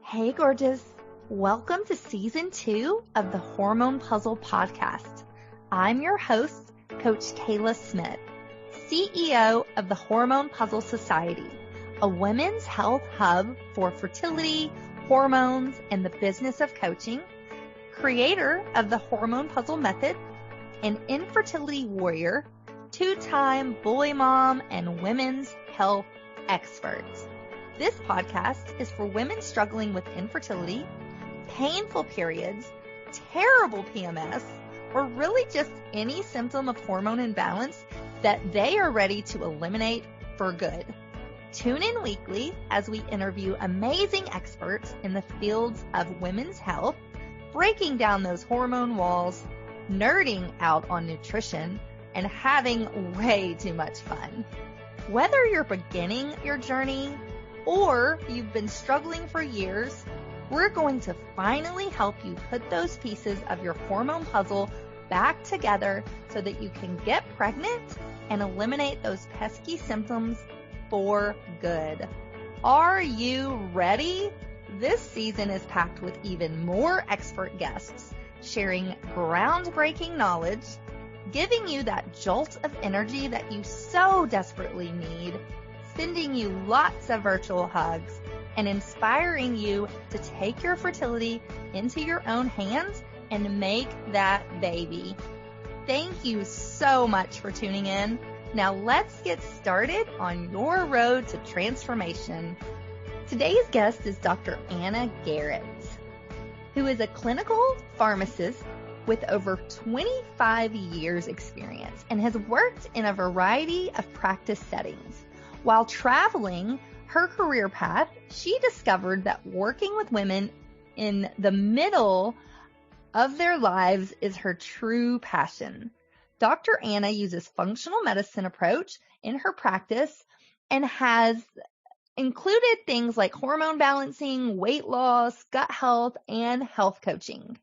Hey, gorgeous. Welcome to Season 2 of the Hormone Puzzle Podcast. I'm your host, Coach Kayla Smith, CEO of the Hormone Puzzle Society, a women's health hub for fertility, hormones, and the business of coaching, creator of the Hormone Puzzle Method, an infertility warrior, two-time boy mom, and women's health expert. This podcast is for women struggling with infertility, painful periods, terrible PMS, or really just any symptom of hormone imbalance that they are ready to eliminate for good. Tune in weekly as we interview amazing experts in the fields of women's health, breaking down those hormone walls, nerding out on nutrition, and having way too much fun. Whether you're beginning your journey or you've been struggling for years, we're going to finally help you put those pieces of your hormone puzzle back together so that you can get pregnant and eliminate those pesky symptoms for good. Are you ready? This season is packed with even more expert guests sharing groundbreaking knowledge, giving you that jolt of energy that you so desperately need, sending you lots of virtual hugs, and inspiring you to take your fertility into your own hands and make that baby. Thank you so much for tuning in. Now let's get started on your road to transformation. Today's guest is Dr. Anna Garrett, who is a clinical pharmacist with over 25 years experience and has worked in a variety of practice settings. While traveling her career path, she discovered that working with women in the middle of their lives is her true passion. Dr. Anna uses functional medicine approach in her practice and has included things like hormone balancing, weight loss, gut health, and health coaching.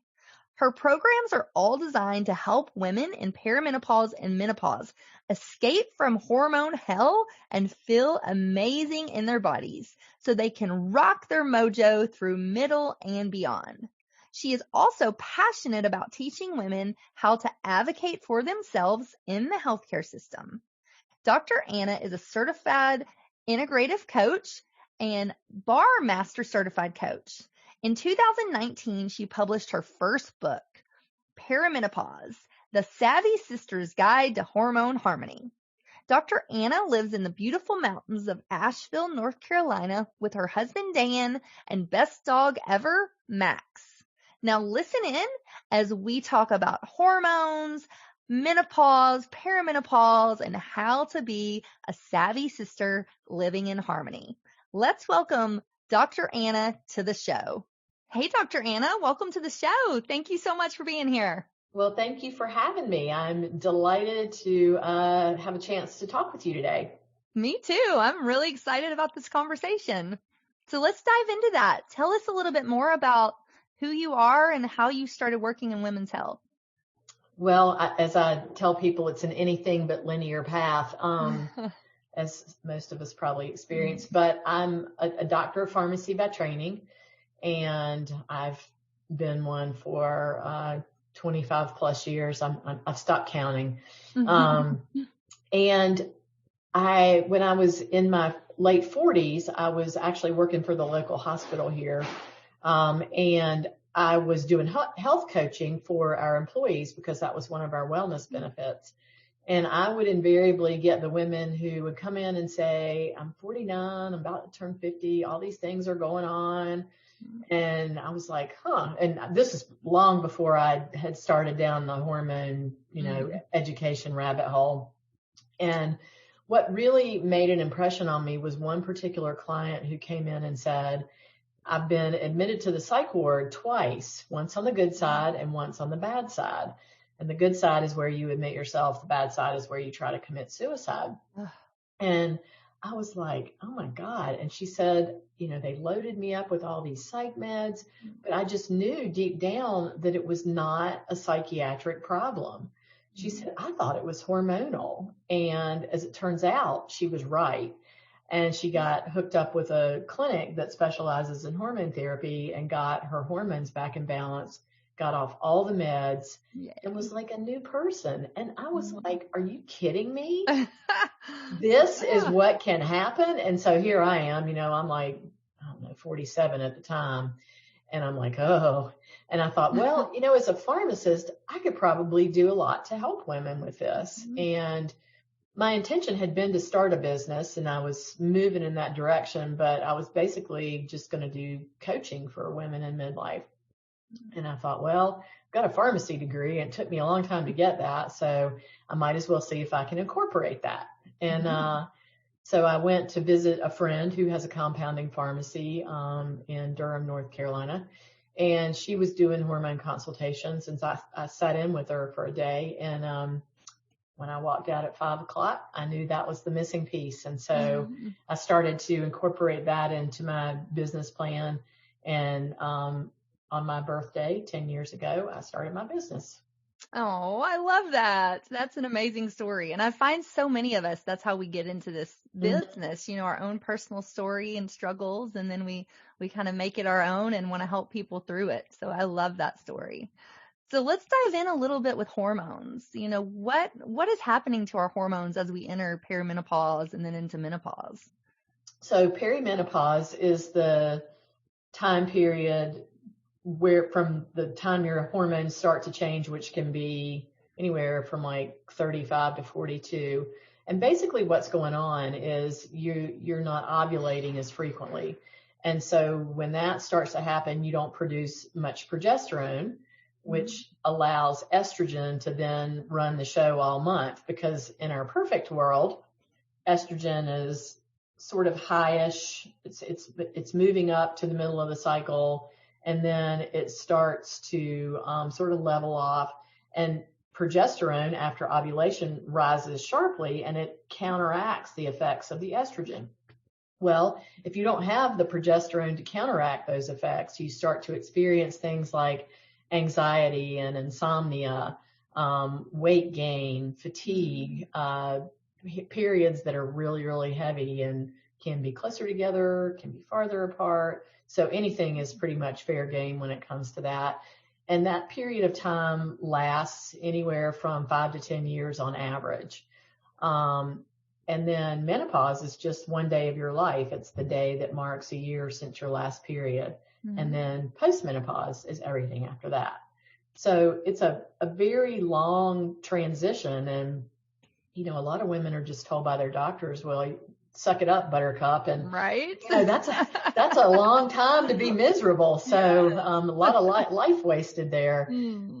Her programs are all designed to help women in perimenopause and menopause escape from hormone hell and feel amazing in their bodies so they can rock their mojo through middle and beyond. She is also passionate about teaching women how to advocate for themselves in the healthcare system. Dr. Anna is a certified integrative coach and bar master certified coach. In 2019, she published her first book, Perimenopause, the Savy Sister's Guide to Hormone Harmony. Dr. Anna lives in the beautiful mountains of Asheville, North Carolina, with her husband, Dan, and best dog ever, Max. Now listen in as we talk about hormones, menopause, perimenopause, and how to be a savvy sister living in harmony. Let's welcome Dr. Anna to the show. Hey, Dr. Anna, welcome to the show. Thank you so much for being here. Well, thank you for having me. I'm delighted to have a chance to talk with you today. Me too. I'm really excited about this conversation. So let's dive into that. Tell us a little bit more about who you are and how you started working in women's health. Well, as I tell people, it's an anything but linear path, as most of us probably experience. But I'm a doctor of pharmacy by training, and I've been one for 25 plus years. I've stopped counting. And when I was in my late 40s, I was actually working for the local hospital here. And I was doing health coaching for our employees because that was one of our wellness benefits. And I would invariably get the women who would come in and say, I'm 49, I'm about to turn 50, all these things are going on. And I was like, and this is long before I had started down the hormone, education rabbit hole. And what really made an impression on me was one particular client who came in and said, I've been admitted to the psych ward twice, once on the good side and once on the bad side. And the good side is where you admit yourself. The bad side is where you try to commit suicide. And I was like, oh my God. And she said, they loaded me up with all these psych meds, but I just knew deep down that it was not a psychiatric problem. She said, I thought it was hormonal. And as it turns out, she was right. And she got hooked up with a clinic that specializes in hormone therapy and got her hormones back in balance, got off all the meds, and was like a new person. And I was like, are you kidding me? This is what can happen. And so here I am, I'm like, I don't know, 47 at the time. And I'm like, oh, and I thought, well, as a pharmacist, I could probably do a lot to help women with this. And my intention had been to start a business, and I was moving in that direction, but I was basically just going to do coaching for women in midlife. And I thought, well, I've got a pharmacy degree, and it took me a long time to get that, so I might as well see if I can incorporate that. And so I went to visit a friend who has a compounding pharmacy in Durham, North Carolina, and she was doing hormone consultations, and so I sat in with her for a day, and when I walked out at 5:00, I knew that was the missing piece. And so I started to incorporate that into my business plan. And on my birthday 10 years ago, I started my business. Oh, I love that. That's an amazing story. And I find so many of us, that's how we get into this business, our own personal story and struggles. And then we kind of make it our own and want to help people through it. So I love that story. So let's dive in a little bit with hormones. What is happening to our hormones as we enter perimenopause and then into menopause? So perimenopause is the time period where from the time your hormones start to change, which can be anywhere from like 35 to 42. And basically what's going on is you're not ovulating as frequently. And so when that starts to happen, you don't produce much progesterone, which allows estrogen to then run the show all month, because in our perfect world, estrogen is sort of highish. It's moving up to the middle of the cycle, and then it starts to sort of level off, and progesterone after ovulation rises sharply, and it counteracts the effects of the estrogen. Well, if you don't have the progesterone to counteract those effects, you start to experience things like anxiety and insomnia, weight gain, fatigue, periods that are really, really heavy and can be closer together, can be farther apart. So anything is pretty much fair game when it comes to that. And that period of time lasts anywhere from 5 to 10 years on average. And then menopause is just one day of your life. It's the day that marks a year since your last period. And then postmenopause is everything after that. So it's a very long transition. And, a lot of women are just told by their doctors, well, suck it up, buttercup. And right. That's a long time to be miserable. So a lot of life wasted there.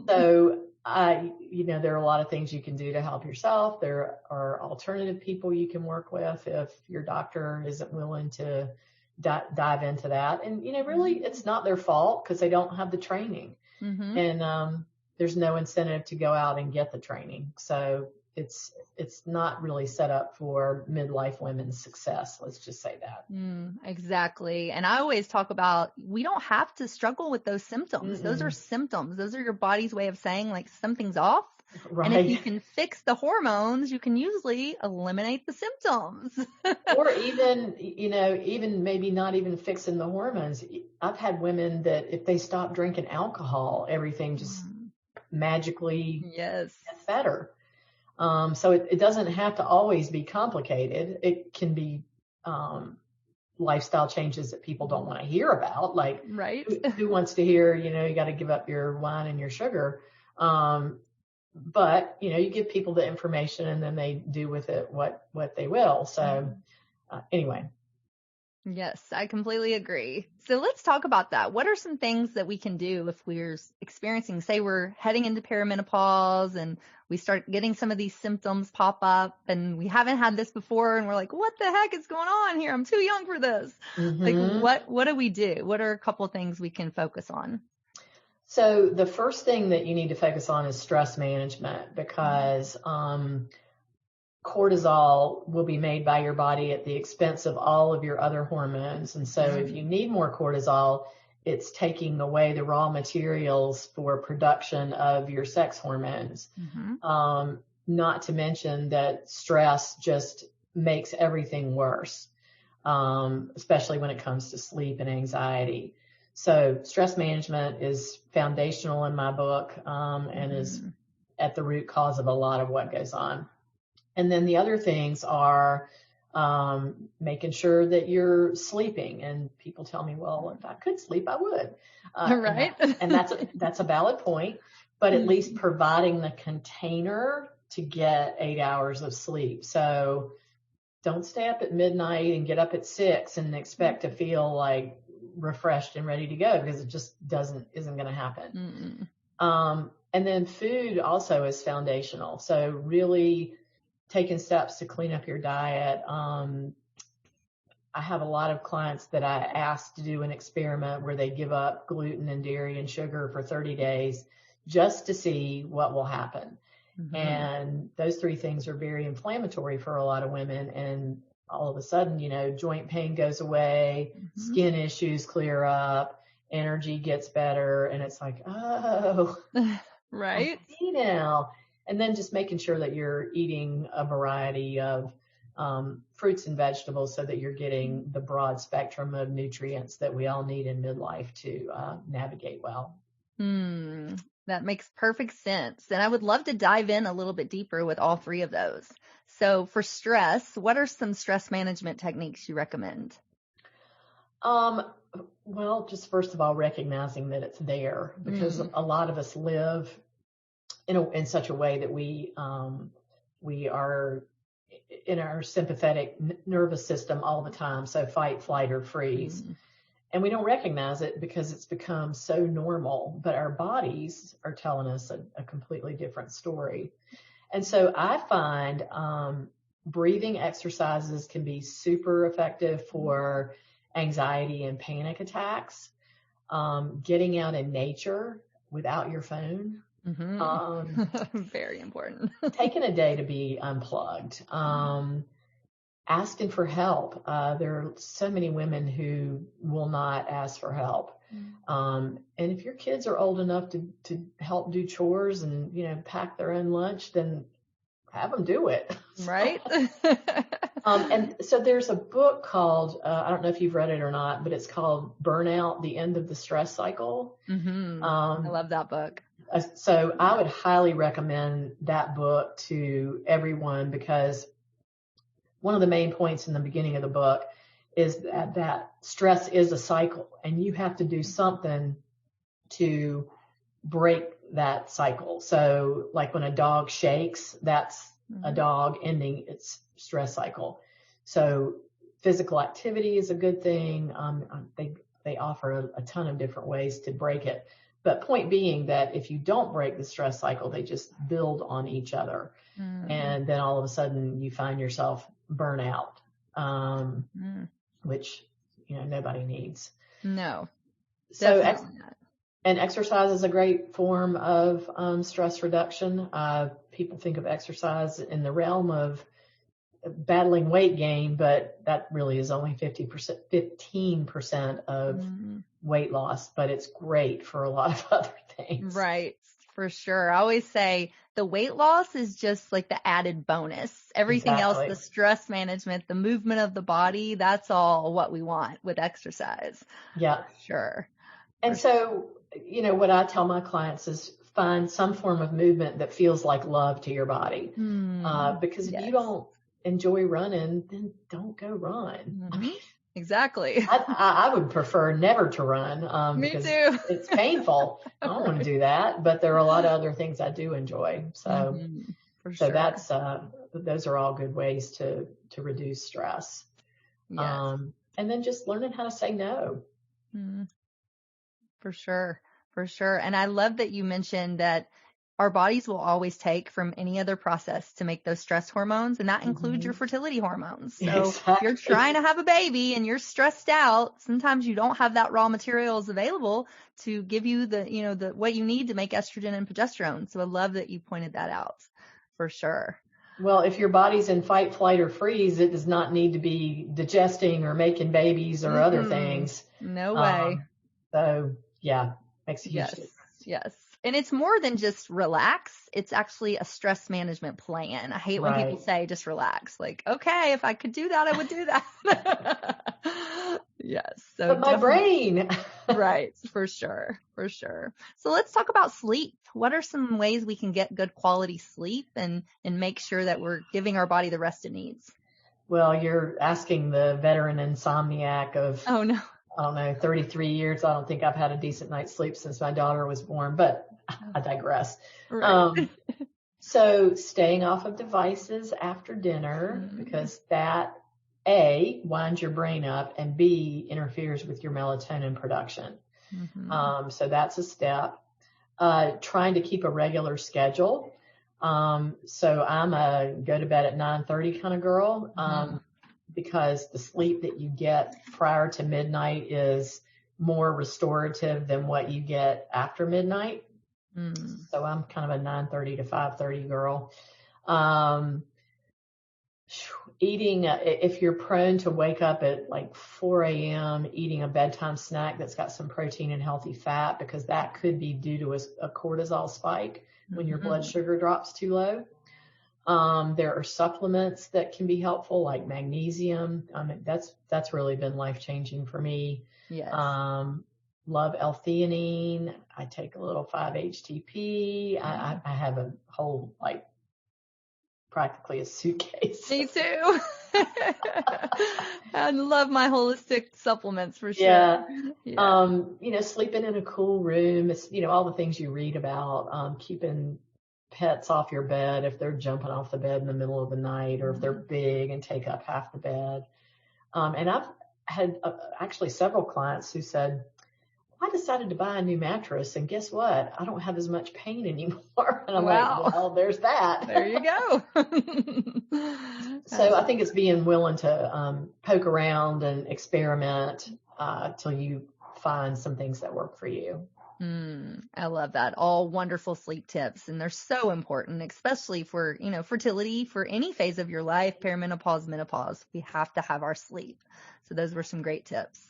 So there are a lot of things you can do to help yourself. There are alternative people you can work with if your doctor isn't willing to dive into that. And, really it's not their fault because they don't have the training. And there's no incentive to go out and get the training. So it's not really set up for midlife women's success. Let's just say that. Exactly. And I always talk about, we don't have to struggle with those symptoms. Those are symptoms. Those are your body's way of saying like something's off. Right. And if you can fix the hormones, you can usually eliminate the symptoms. Or even maybe not even fixing the hormones. I've had women that if they stop drinking alcohol, everything just magically gets better. So it doesn't have to always be complicated. It can be lifestyle changes that people don't want to hear about. Like, right. Who wants to hear, you got to give up your wine and your sugar. But, you give people the information and then they do with it what they will. So anyway. Yes, I completely agree. So let's talk about that. What are some things that we can do if we're experiencing, say we're heading into perimenopause and we start getting some of these symptoms pop up and we haven't had this before and we're like, what the heck is going on here? I'm too young for this. Like what do we do? What are a couple of things we can focus on? So the first thing that you need to focus on is stress management, because cortisol will be made by your body at the expense of all of your other hormones. And so if you need more cortisol, it's taking away the raw materials for production of your sex hormones. Not to mention that stress just makes everything worse. especially when it comes to sleep and anxiety. So stress management is foundational in my book, and is at the root cause of a lot of what goes on. And then the other things are making sure that you're sleeping. And people tell me, well, if I could sleep, I would. Right. And that's a valid point, but at least providing the container to get 8 hours of sleep. So don't stay up at midnight and get up at 6 and expect to feel like refreshed and ready to go, because it just isn't going to happen. And then food also is foundational. So really taking steps to clean up your diet. I have a lot of clients that I ask to do an experiment where they give up gluten and dairy and sugar for 30 days just to see what will happen. And those 3 things are very inflammatory for a lot of women. And all of a sudden, joint pain goes away, skin issues clear up, energy gets better. And it's like, oh, right. I see now. And then just making sure that you're eating a variety of fruits and vegetables so that you're getting the broad spectrum of nutrients that we all need in midlife to navigate well. That makes perfect sense. And I would love to dive in a little bit deeper with all 3 of those. So for stress, what are some stress management techniques you recommend? Well, just first of all, recognizing that it's there, because a lot of us live in such a way that we are in our sympathetic nervous system all the time. So fight, flight, or freeze. And we don't recognize it because it's become so normal, but our bodies are telling us a completely different story. And so I find breathing exercises can be super effective for anxiety and panic attacks. Getting out in nature without your phone. Very important. Taking a day to be unplugged. Asking for help. There are so many women who will not ask for help. And if your kids are old enough to help do chores and, pack their own lunch, then have them do it. Right. And so there's a book called, I don't know if you've read it or not, but it's called Burnout, The End of the Stress Cycle. I love that book. So I would highly recommend that book to everyone, because one of the main points in the beginning of the book is that stress is a cycle, and you have to do something to break that cycle. So like when a dog shakes, that's a dog ending its stress cycle. So physical activity is a good thing. They offer a ton of different ways to break it. But point being that if you don't break the stress cycle, they just build on each other. And then all of a sudden you find yourself burnout, which, nobody needs. No. So, and exercise is a great form of stress reduction. People think of exercise in the realm of battling weight gain, but that really is only 15% of weight loss, but it's great for a lot of other things. Right. For sure. I always say the weight loss is just like the added bonus. Everything else, the stress management, the movement of the body, that's all what we want with exercise. Yeah. Sure. And so, what I tell my clients is find some form of movement that feels like love to your body. Because if you don't enjoy running, then don't go run. I mean, exactly. I would prefer never to run. Me because too. It's painful. I don't want to do that, but there are a lot of other things I do enjoy. So, For sure. that's, those are all good ways to reduce stress. Yes. And then just learning how to say no. For sure. For sure. And I love that you mentioned that our bodies will always take from any other process to make those stress hormones, and that includes your fertility hormones. So if you're trying to have a baby and you're stressed out, sometimes you don't have that raw materials available to give you the what you need to make estrogen and progesterone. So I love that you pointed that out, for sure. Well, if your body's in fight, flight, or freeze, it does not need to be digesting or making babies or other things. No way. So yeah, makes a huge difference. Yes. And it's more than just relax. It's actually a stress management plan. I hate when people say just relax. Like, okay, if I could do that, I would do that. Yes. So but my brain. Right. For sure. For sure. So let's talk about sleep. What are some ways we can get good quality sleep and make sure that we're giving our body the rest it needs? Well, you're asking the veteran insomniac of, Oh, no. I don't know, 33 years. I don't think I've had a decent night's sleep since my daughter was born, but I digress. Right. So staying off of devices after dinner, because that A, winds your brain up, and B, interferes with your melatonin production. So that's a step. Trying to keep a regular schedule. So I'm a go to bed at 9:30 kind of girl, because the sleep that you get prior to midnight is more restorative than what you get after midnight. So I'm kind of a 9:30 to 5:30 girl. Eating, if you're prone to wake up at like 4 a.m., eating a bedtime snack that's got some protein and healthy fat, because that could be due to a cortisol spike when your blood sugar drops too low. There are supplements that can be helpful, like magnesium. That's really been life-changing for me. Yes. Love L-theanine. I take a little 5-HTP. I have a whole, like, practically a suitcase. Me too. I love my holistic supplements for sure. Yeah. Sleeping in a cool room. It's, all the things you read about, keeping pets off your bed if they're jumping off the bed in the middle of the night, or if they're big and take up half the bed. And I've had actually several clients who said, I decided to buy a new mattress, and guess what? I don't have as much pain anymore. And I'm like, well, there's that. There you go. So I think it's being willing to poke around and experiment till you find some things that work for you. I love that. All wonderful sleep tips. And they're so important, especially for, fertility, for any phase of your life, perimenopause, menopause. We have to have our sleep. So those were some great tips.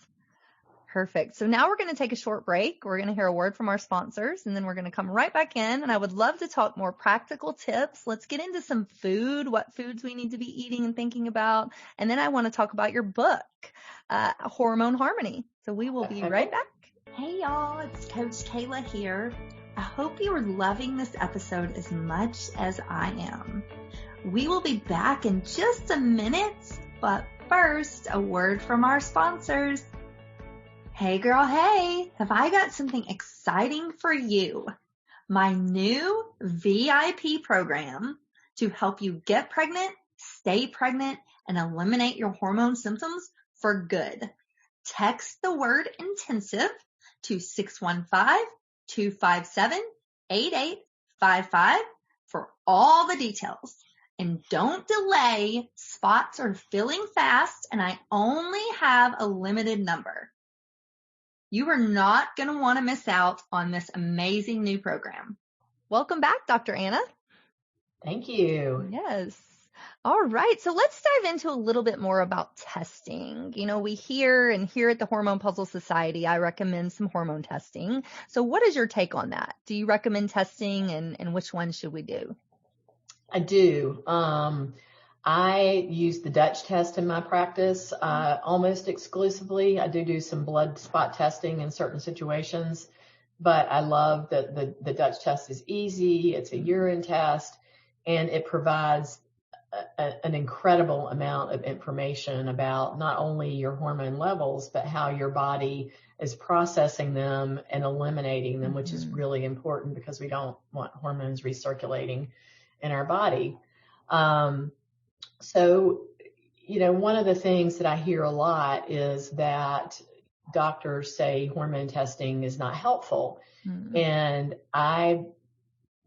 Perfect. So now we're going to take a short break. We're going to hear a word from our sponsors, and then we're going to come right back in. And I would love to talk more practical tips. Let's get into some food, what foods we need to be eating and thinking about. And then I want to talk about your book, Hormone Harmony. So we will be right back. Hey y'all, it's Coach Kayla here. I hope you are loving this episode as much as I am. We will be back in just a minute, but first, a word from our sponsors. Hey girl, hey, have I got something exciting for you? My new VIP program to help you get pregnant, stay pregnant, and eliminate your hormone symptoms for good. Text the word intensive to 615-257-8855 for all the details. And don't delay, spots are filling fast, and I only have a limited number. You are not going to want to miss out on this amazing new program. Welcome back, Dr. Anna. Thank you. Yes. All right. So let's dive into a little bit more about testing. We hear here at the Hormone P.U.Z.Z.L Society, I recommend some hormone testing. So what is your take on that? Do you recommend testing, and which one should we do? I do. I use the Dutch test in my practice almost exclusively. I do some blood spot testing in certain situations, but I love that the Dutch test is easy. It's a urine test, and it provides an incredible amount of information about not only your hormone levels, but how your body is processing them and eliminating them, which is really important because we don't want hormones recirculating in our body. So, one of the things that I hear a lot is that doctors say hormone testing is not helpful. And I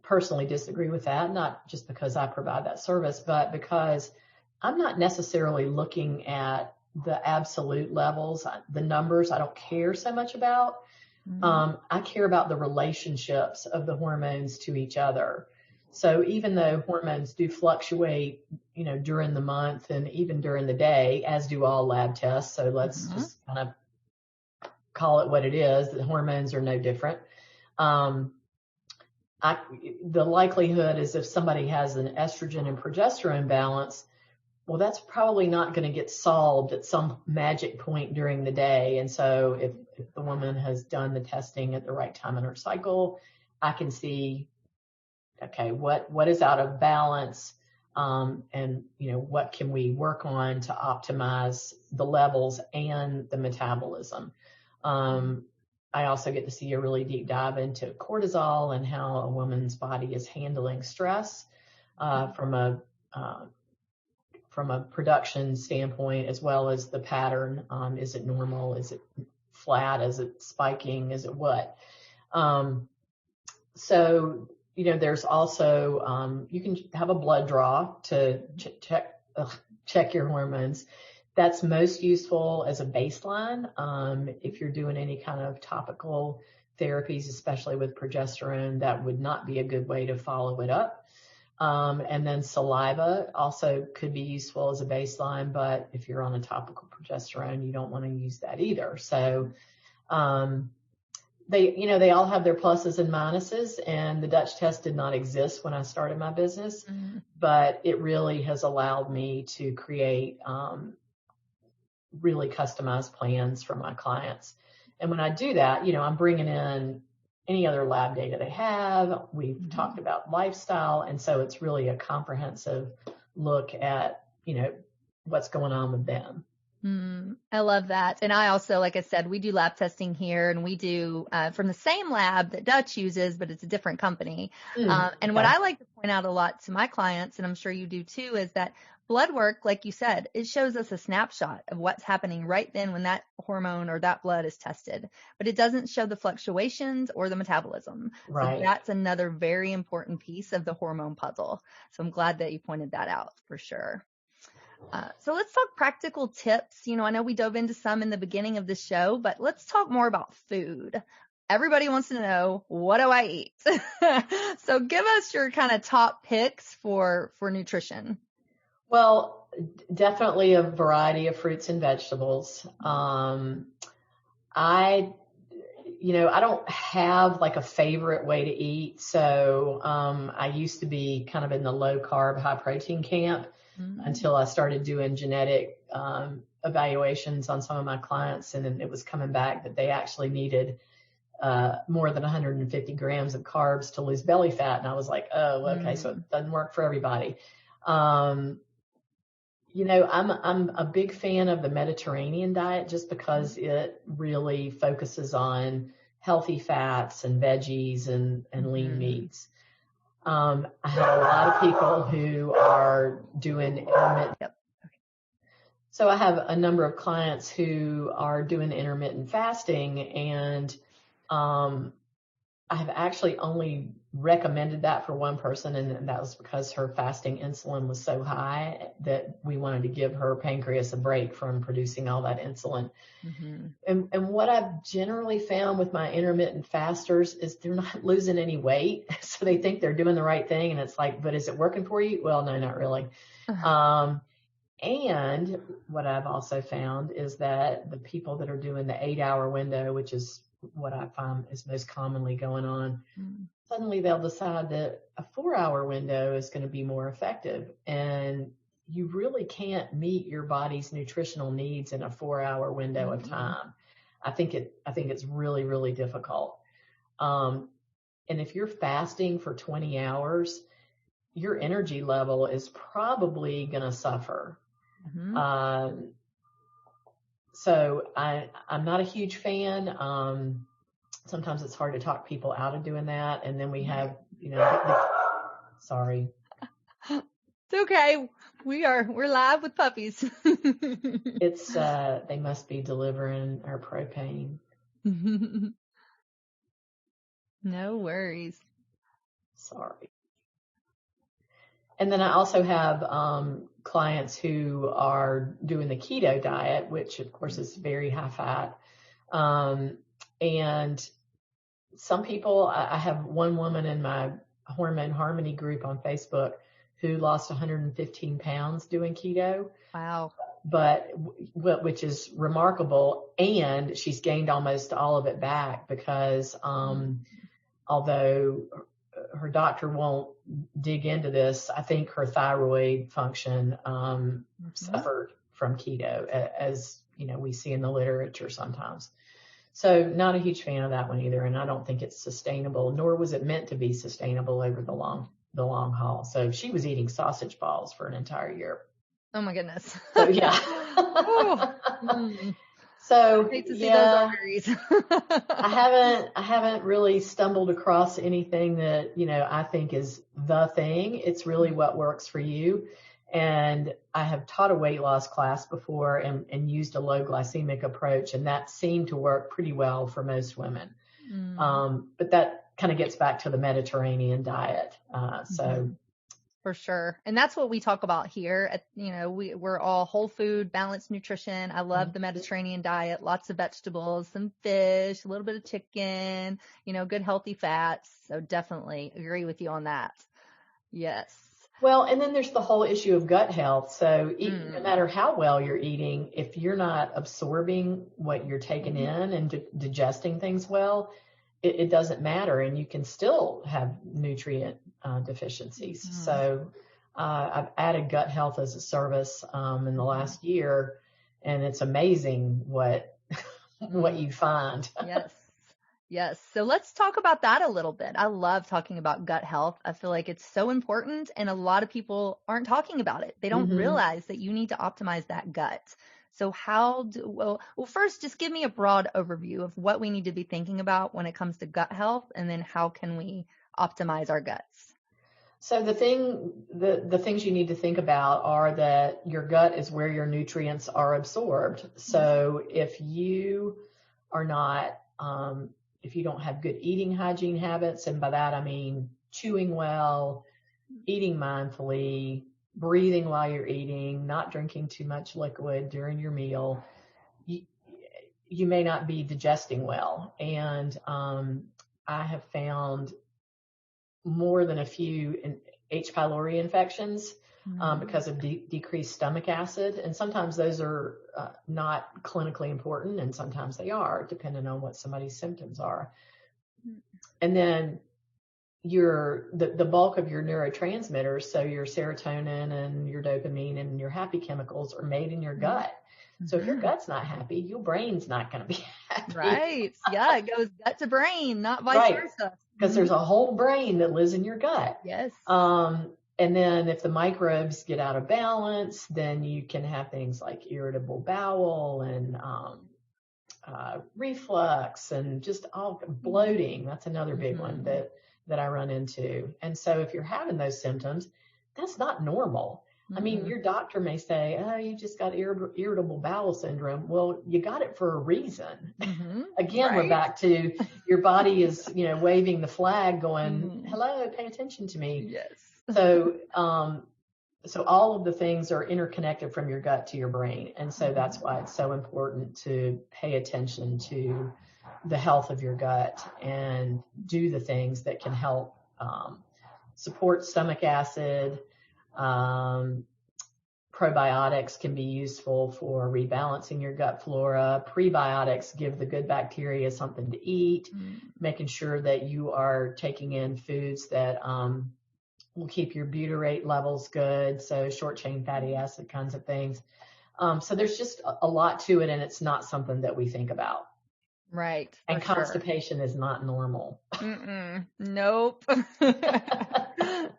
personally disagree with that, not just because I provide that service, but because I'm not necessarily looking at the absolute levels, the numbers I don't care so much about. I care about the relationships of the hormones to each other. So even though hormones do fluctuate, during the month and even during the day, as do all lab tests. So let's just kind of call it what it is. The hormones are no different. The likelihood is if somebody has an estrogen and progesterone balance, well, that's probably not going to get solved at some magic point during the day. And so if the woman has done the testing at the right time in her cycle, I can see, okay, what is out of balance, and what can we work on to optimize the levels and the metabolism. I also get to see a really deep dive into cortisol and how a woman's body is handling stress from a production standpoint, as well as the pattern. Is it normal? Is it flat? Is it spiking? Is it what? So, there's also, you can have a blood draw to check your hormones. That's most useful as a baseline. If you're doing any kind of topical therapies, especially with progesterone, that would not be a good way to follow it up. And then saliva also could be useful as a baseline, but if you're on a topical progesterone, you don't want to use that either. So, they all have their pluses and minuses, and the Dutch test did not exist when I started my business, but it really has allowed me to create, really customized plans for my clients. And when I do that, I'm bringing in any other lab data they have. We've talked about lifestyle. And so it's really a comprehensive look at, what's going on with them. I love that. And I also, like I said, we do lab testing here, and we do from the same lab that Dutch uses, but it's a different company. And what I like to point out a lot to my clients, and I'm sure you do too, is that blood work, like you said, it shows us a snapshot of what's happening right then when that hormone or that blood is tested, but it doesn't show the fluctuations or the metabolism. Right. So that's another very important piece of the hormone puzzle. So I'm glad that you pointed that out for sure. So let's talk practical tips. I know we dove into some in the beginning of the show, but let's talk more about food. Everybody wants to know, what do I eat? So give us your kind of top picks for nutrition. Well, definitely a variety of fruits and vegetables. I don't have like a favorite way to eat. So, I used to be kind of in the low carb, high protein camp until I started doing genetic, evaluations on some of my clients. And then it was coming back that they actually needed, more than 150 grams of carbs to lose belly fat. And I was like, oh, okay. So it doesn't work for everybody. I'm a big fan of the Mediterranean diet just because it really focuses on healthy fats and veggies and lean meats. I have a lot of people who are doing intermittent. Yep. So I have a number of clients who are doing intermittent fasting, and I have actually only recommended that for one person, and that was because her fasting insulin was so high that we wanted to give her pancreas a break from producing all that insulin. And what I've generally found with my intermittent fasters is they're not losing any weight. So they think they're doing the right thing, and it's like, but is it working for you? Well, no, not really. And what I've also found is that the people that are doing the 8-hour window, which is what I find is most commonly going on, suddenly they'll decide that a 4-hour window is going to be more effective. And you really can't meet your body's nutritional needs in a 4-hour window of time. I think it's really, really difficult. And if you're fasting for 20 hours, your energy level is probably going to suffer. So I'm not a huge fan. Sometimes it's hard to talk people out of doing that. And then we have, sorry. It's okay. We're live with puppies. It's, they must be delivering our propane. No worries. Sorry. And then I also have, clients who are doing the keto diet, which of course is very high fat. And some people, I have one woman in my Hormone Harmony group on Facebook who lost 115 pounds doing keto. Wow. Which is remarkable. And she's gained almost all of it back because, although her doctor won't dig into this, I think her thyroid function, suffered from keto, as you know, we see in the literature sometimes. So not a huge fan of that one either. And I don't think it's sustainable, nor was it meant to be sustainable over the long haul. So she was eating sausage balls for an entire year. Oh my goodness. So yeah. So I hate to see those arteries. I haven't really stumbled across anything that, you know, I think is the thing. It's really what works for you. And I have taught a weight loss class before and used a low glycemic approach, and that seemed to work pretty well for most women. But that kind of gets back to the Mediterranean diet. For sure. And that's what we talk about here. You know, we're all whole food, balanced nutrition. I love the Mediterranean diet, lots of vegetables, some fish, a little bit of chicken, you know, good healthy fats. So definitely agree with you on that. Yes. Well, and then there's the whole issue of gut health. So no matter how well you're eating, if you're not absorbing what you're taking in and digesting things well, it doesn't matter, and you can still have nutrient deficiencies. So I've added gut health as a service in the last year, and it's amazing what you find. Yes. So let's talk about that a little bit. I love talking about gut health. I feel like it's so important, and a lot of people aren't talking about it. They don't realize that you need to optimize that gut. So well, first, just give me a broad overview of what we need to be thinking about when it comes to gut health, and then how can we optimize our guts? So the things you need to think about are that your gut is where your nutrients are absorbed. So if you are not, if you don't have good eating hygiene habits, and by that I mean chewing well, eating mindfully, breathing while you're eating, not drinking too much liquid during your meal, you may not be digesting well. And I have found more than a few H. pylori infections because of decreased stomach acid. And sometimes those are not clinically important, and sometimes they are, depending on what somebody's symptoms are. And then the bulk of your neurotransmitters, so your serotonin and your dopamine and your happy chemicals, are made in your gut. So if your gut's not happy, your brain's not going to be happy. Right. Yeah, it goes gut to brain, not vice versa. Because there's a whole brain that lives in your gut. Yes. And then if the microbes get out of balance, then you can have things like irritable bowel and reflux and just all bloating. That's another big one that I run into. And so if you're having those symptoms, that's not normal. I mean, your doctor may say, oh, you just got irritable bowel syndrome. Well, you got it for a reason. Again, we're back to your body is, you know, waving the flag going, hello, pay attention to me. Yes. So all of the things are interconnected from your gut to your brain. And so that's why it's so important to pay attention to the health of your gut and do the things that can help support stomach acid. Probiotics can be useful for rebalancing your gut flora. Prebiotics give the good bacteria something to eat, making sure that you are taking in foods that will keep your butyrate levels good, so short chain fatty acid kinds of things. So there's just a lot to it, and it's not something that we think about. Right. And constipation is not normal. Nope.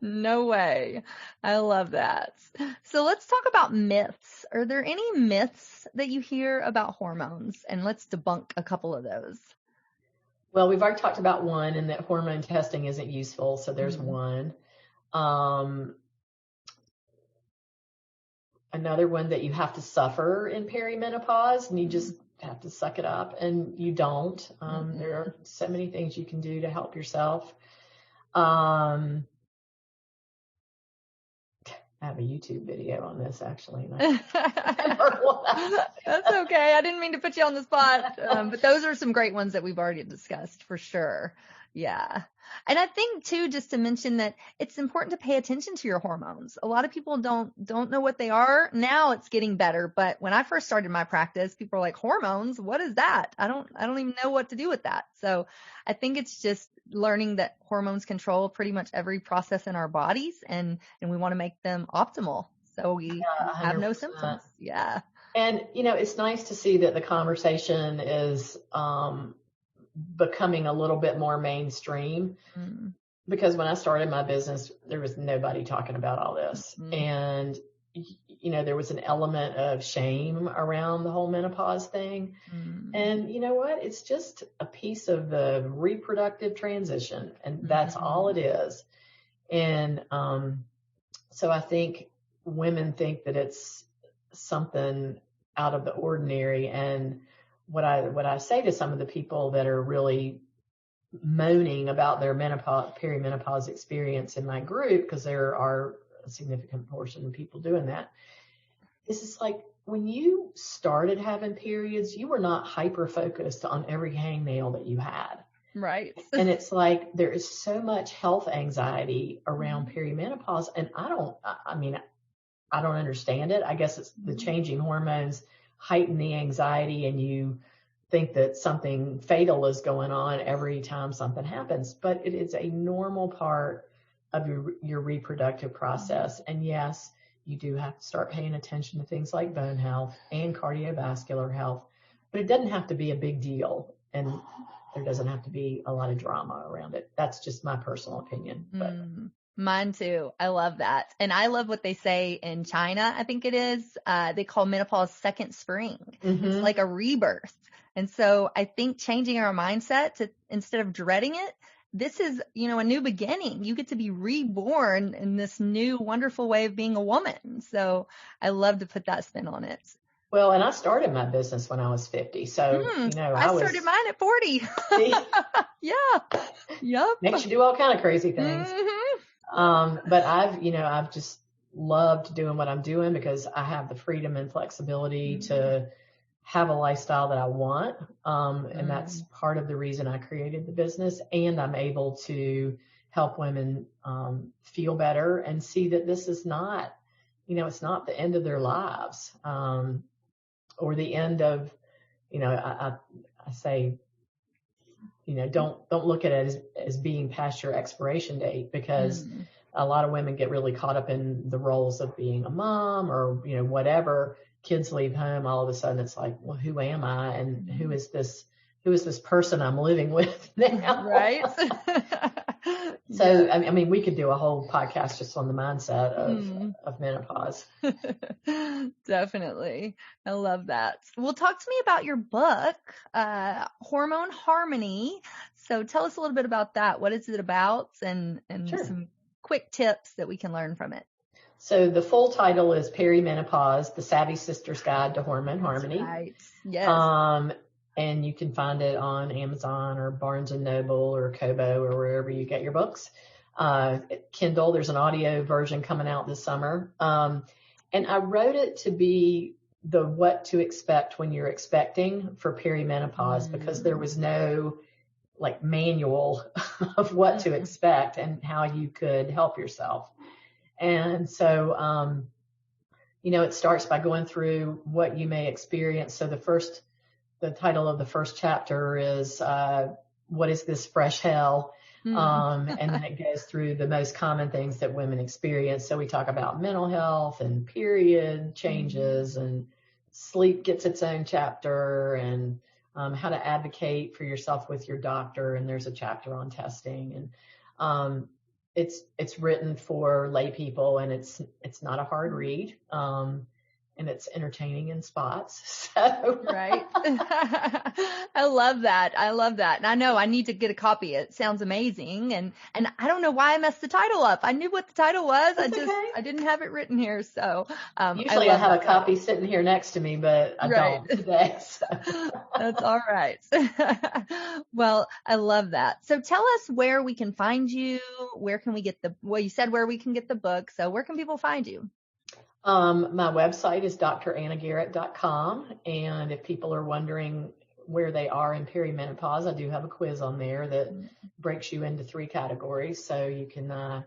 No way. I love that. So let's talk about myths. Are there any myths that you hear about hormones? And let's debunk a couple of those. Well, we've already talked about one, and that hormone testing isn't useful. So there's one. Another one, that you have to suffer in perimenopause and you just have to suck it up, and you don't. There are so many things you can do to help yourself. I have a YouTube video on this, actually. And That's okay. I didn't mean to put you on the spot. But those are some great ones that we've already discussed for sure. Yeah. And I think too, just to mention that it's important to pay attention to your hormones. A lot of people don't know what they are. Now it's getting better. But when I first started my practice, people were like, hormones, what is that? I don't even know what to do with that. So I think it's just learning that hormones control pretty much every process in our bodies, and we want to make them optimal. So we have no 100%. symptoms. Yeah. And, it's nice to see that the conversation is becoming a little bit more mainstream. Mm. Because when I started my business, there was nobody talking about all this. Mm-hmm. And, there was an element of shame around the whole menopause thing. Mm-hmm. And you know what? It's just a piece of the reproductive transition, and that's all it is. And so I think women think that it's something out of the ordinary. And what I say to some of the people that are really moaning about their perimenopause experience in my group, because there are a significant portion of people doing that, is it's like, when you started having periods, you were not hyper focused on every hangnail that you had. Right. And it's like, there is so much health anxiety around perimenopause. And I don't understand it. I guess it's the changing hormones heighten the anxiety, and you think that something fatal is going on every time something happens, but it is a normal part of your reproductive process. And yes, you do have to start paying attention to things like bone health and cardiovascular health, but it doesn't have to be a big deal, and there doesn't have to be a lot of drama around it. That's just my personal opinion. But mine too. I love that. And I love what they say in China, I think it is. They call menopause second spring. Mm-hmm. It's like a rebirth. And so I think changing our mindset to, instead of dreading it, this is, a new beginning. You get to be reborn in this new wonderful way of being a woman. So I love to put that spin on it. Well, and I started my business when I was 50. So, I started mine at 40. Yeah. Yep. Makes you do all kind of crazy things. Mm-hmm. But I've just loved doing what I'm doing, because I have the freedom and flexibility to have a lifestyle that I want. And that's part of the reason I created the business. And I'm able to help women feel better and see that this is not, it's not the end of their lives, or the end of, I say, don't look at it as being past your expiration date, because a lot of women get really caught up in the roles of being a mom or, whatever. Kids leave home, all of a sudden it's like, well, who am I? And who is this person I'm living with now? Right. So, yeah. I mean, we could do a whole podcast just on the mindset of menopause. Definitely. I love that. Well, talk to me about your book, Hormone Harmony. So tell us a little bit about that. What is it about? And sure. Some quick tips that we can learn from it. So the full title is Perimenopause, the Savy Sister's Guide to Hormone Harmony. Right. Yes. And you can find it on Amazon or Barnes & Noble or Kobo or wherever you get your books. Kindle, there's an audio version coming out this summer. And I wrote it to be the what to expect when you're expecting for perimenopause, because there was no manual of what to expect and how you could help yourself. And so, it starts by going through what you may experience. So the title of the first chapter is, what is this fresh hell? And then it goes through the most common things that women experience. So we talk about mental health and period changes, and sleep gets its own chapter, and how to advocate for yourself with your doctor. And there's a chapter on testing, and it's written for lay people, and it's not a hard read. And it's entertaining in spots. So. Right. I love that. And I know I need to get a copy. It sounds amazing. And I don't know why I messed the title up. I knew what the title was. I didn't have it written here. So, usually I have a copy sitting here next to me, but I don't today. So. That's all right. Well, I love that. So tell us where we can find you. Where can we get you said where we can get the book. So where can people find you? My website is dranagarrett.com. And if people are wondering where they are in perimenopause, I do have a quiz on there that breaks you into 3 categories. So you can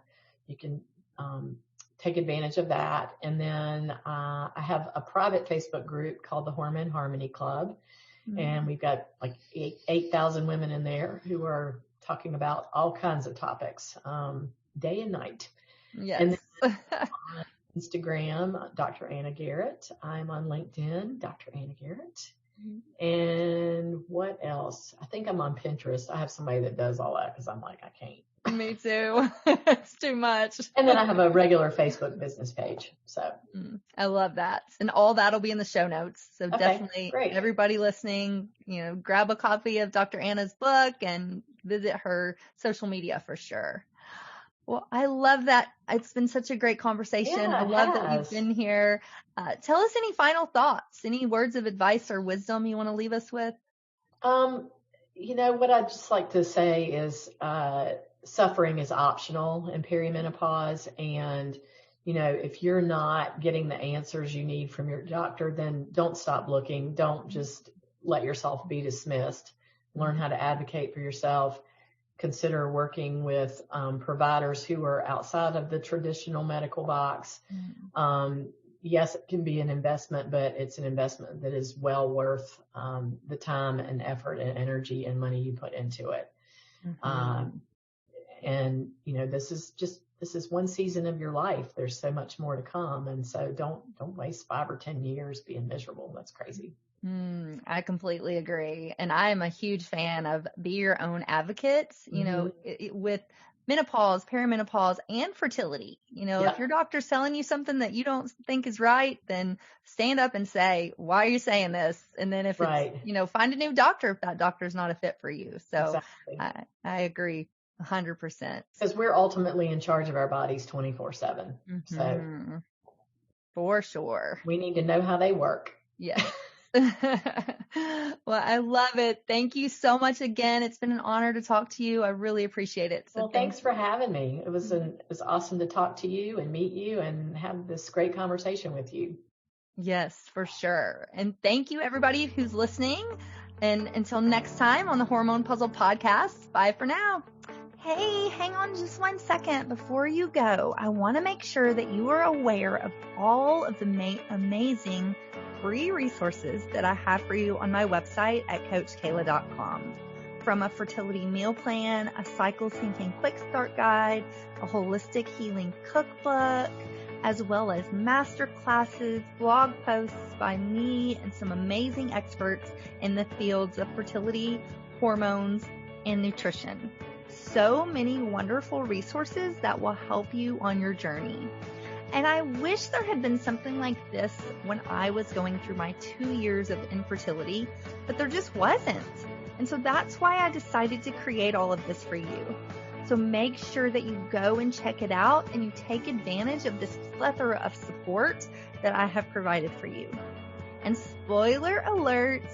take advantage of that. And then, I have a private Facebook group called the Hormone Harmony Club. And we've got 8,000 women in there who are talking about all kinds of topics, day and night. Yes. And then, Instagram, Dr. Anna Garrett. I'm on LinkedIn, Dr. Anna Garrett. And what else? I think I'm on Pinterest. I have somebody that does all that because I'm like, I can't. Me too. It's too much. And then I have a regular Facebook business page. So I love that. And all that'll be in the show notes. So definitely great. Everybody listening, grab a copy of Dr. Anna's book and visit her social media for sure. Well, I love that. It's been such a great conversation. Yeah, I love that you've been here. Tell us any final thoughts, any words of advice or wisdom you want to leave us with? What I'd just like to say is, suffering is optional in perimenopause. And, if you're not getting the answers you need from your doctor, then don't stop looking. Don't just let yourself be dismissed. Learn how to advocate for yourself. Consider working with providers who are outside of the traditional medical box. Yes, it can be an investment, but it's an investment that is well worth the time and effort and energy and money you put into it. And this is one season of your life. There's so much more to come. And so don't waste 5 or 10 years being miserable. That's crazy. I completely agree. And I am a huge fan of be your own advocate, with menopause, perimenopause, and fertility. If your doctor's telling you something that you don't think is right, then stand up and say, why are you saying this? And then if it's, find a new doctor if that doctor's not a fit for you. So exactly. I agree 100%. Because we're ultimately in charge of our bodies 24/7. So for sure. We need to know how they work. Yes. Well, I love it. Thank you so much again. It's been an honor to talk to you. I really appreciate it. So thanks for having me. It was awesome to talk to you and meet you and have this great conversation with you. Yes, for sure. And thank you everybody who's listening. And until next time on the Hormone Puzzle Podcast, bye for now. Hey, hang on just 1 second before you go. I want to make sure that you are aware of all of the amazing free resources that I have for you on my website at CoachKayla.com. From a fertility meal plan, a cycle syncing quick start guide, a holistic healing cookbook, as well as master classes, blog posts by me and some amazing experts in the fields of fertility, hormones, and nutrition. So many wonderful resources that will help you on your journey. And I wish there had been something like this when I was going through my 2 years of infertility, but there just wasn't. And so that's why I decided to create all of this for you. So make sure that you go and check it out and you take advantage of this plethora of support that I have provided for you. And spoiler alert,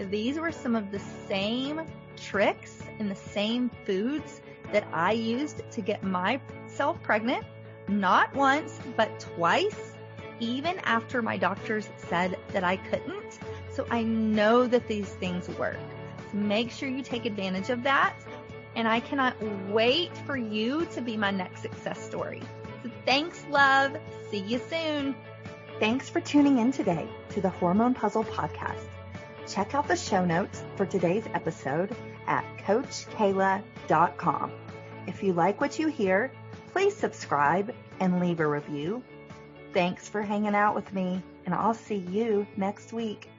these were some of the same tricks and the same foods that I used to get myself pregnant, not once, but twice, even after my doctors said that I couldn't. So I know that these things work. So make sure you take advantage of that. And I cannot wait for you to be my next success story. So thanks, love. See you soon. Thanks for tuning in today to the Hormone Puzzle Podcast. Check out the show notes for today's episode at CoachKayla.com. If you like what you hear, please subscribe and leave a review. Thanks for hanging out with me, and I'll see you next week.